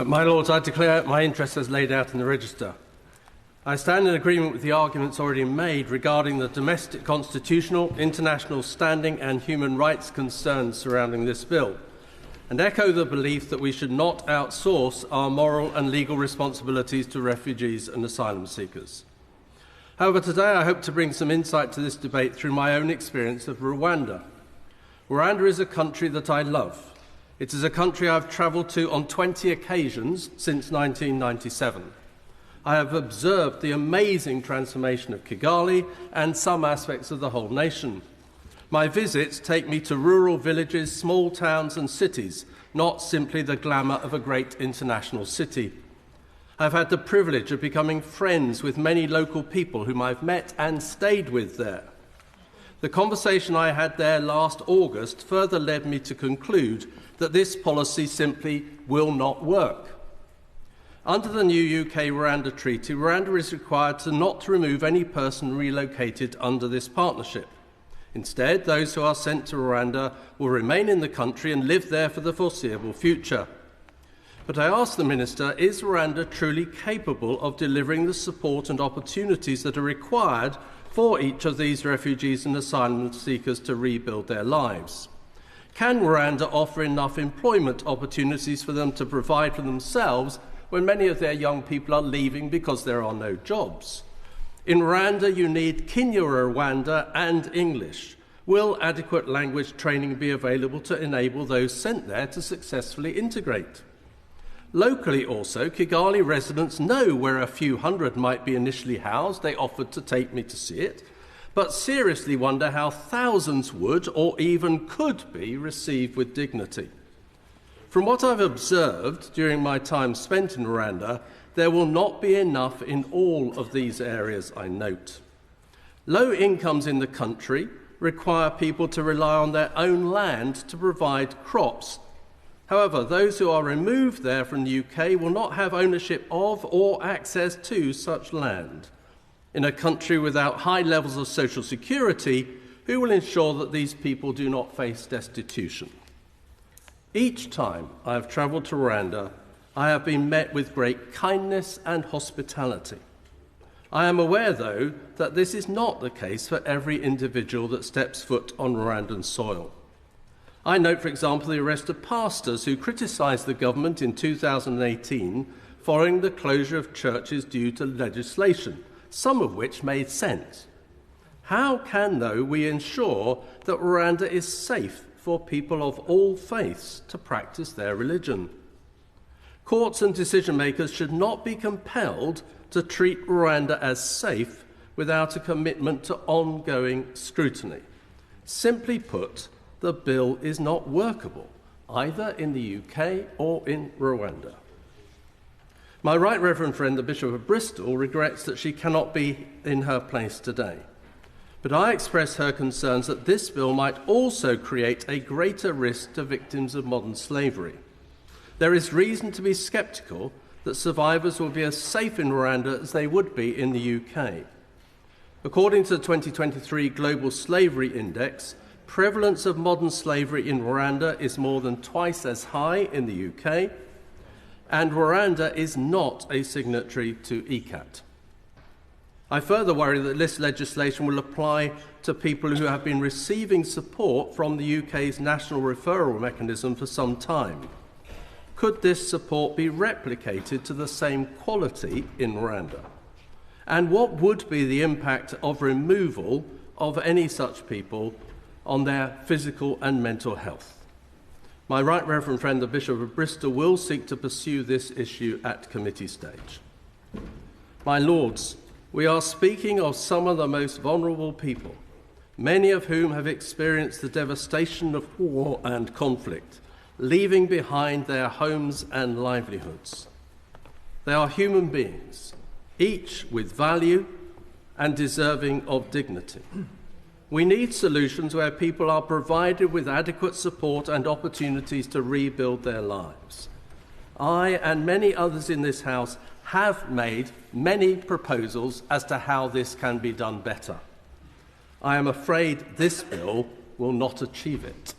My Lords, I declare my interest as laid out in the Register. I stand in agreement with the arguments already made regarding the domestic constitutional, international standing and human rights concerns surrounding this bill, and echo the belief that we should not outsource our moral and legal responsibilities to refugees and asylum seekers. However, today I hope to bring some insight to this debate through my own experience of Rwanda. Rwanda is a country that I love. It is a country I've travelled to on 20 occasions since 1997. I have observed the amazing transformation of Kigali and some aspects of the whole nation. My visits take me to rural villages, small towns and cities, not simply the glamour of a great international city. I've had the privilege of becoming friends with many local people whom I've met and stayed with there. The conversation I had there last August further led me to conclude that this policy simply will not work. Under the new UK-Rwanda Treaty, Rwanda is required not to remove any person relocated under this partnership. Instead, those who are sent to Rwanda will remain in the country and live there for the foreseeable future. But I ask the Minister, is Rwanda truly capable of delivering the support and opportunities that are required for each of these refugees and asylum seekers to rebuild their lives? Can Rwanda offer enough employment opportunities for them to provide for themselves when many of their young people are leaving because there are no jobs? In Rwanda, you need Kinyarwanda and English. Will adequate language training be available to enable those sent there to successfully integrate? Locally also, Kigali residents know where a few hundred might be initially housed. They offered to take me to see it, but seriously wonder how thousands would or even could be received with dignity. From what I've observed during my time spent in Rwanda, there will not be enough in all of these areas, I note. Low incomes in the country require people to rely on their own land to provide crops. However, those who are removed there from the UK will not have ownership of or access to such land. In a country without high levels of social security, who will ensure that these people do not face destitution? Each time I have travelled to Rwanda, I have been met with great kindness and hospitality. I am aware, though, that this is not the case for every individual that steps foot on Rwandan soil. I note, for example, the arrest of pastors who criticised the government in 2018 following the closure of churches due to legislation, some of which made sense. How can, though, we ensure that Rwanda is safe for people of all faiths to practice their religion? Courts and decision-makers should not be compelled to treat Rwanda as safe without a commitment to ongoing scrutiny. Simply put, the bill is not workable, either in the UK or in Rwanda. My Right Reverend friend, the Bishop of Bristol, regrets that she cannot be in her place today. But I express her concerns that this bill might also create a greater risk to victims of modern slavery. There is reason to be sceptical that survivors will be as safe in Rwanda as they would be in the UK. According to the 2023 Global Slavery Index, prevalence of modern slavery in Rwanda is more than twice as high in the UK, and Rwanda is not a signatory to ECAT. I further worry that this legislation will apply to people who have been receiving support from the UK's national referral mechanism for some time. Could this support be replicated to the same quality in Rwanda? And what would be the impact of removal of any such people on their physical and mental health? My Right Reverend friend, the Bishop of Bristol, will seek to pursue this issue at committee stage. My Lords, we are speaking of some of the most vulnerable people, many of whom have experienced the devastation of war and conflict, leaving behind their homes and livelihoods. They are human beings, each with value and deserving of dignity. We need solutions where people are provided with adequate support and opportunities to rebuild their lives. I and many others in this House have made many proposals as to how this can be done better. I am afraid this bill will not achieve it.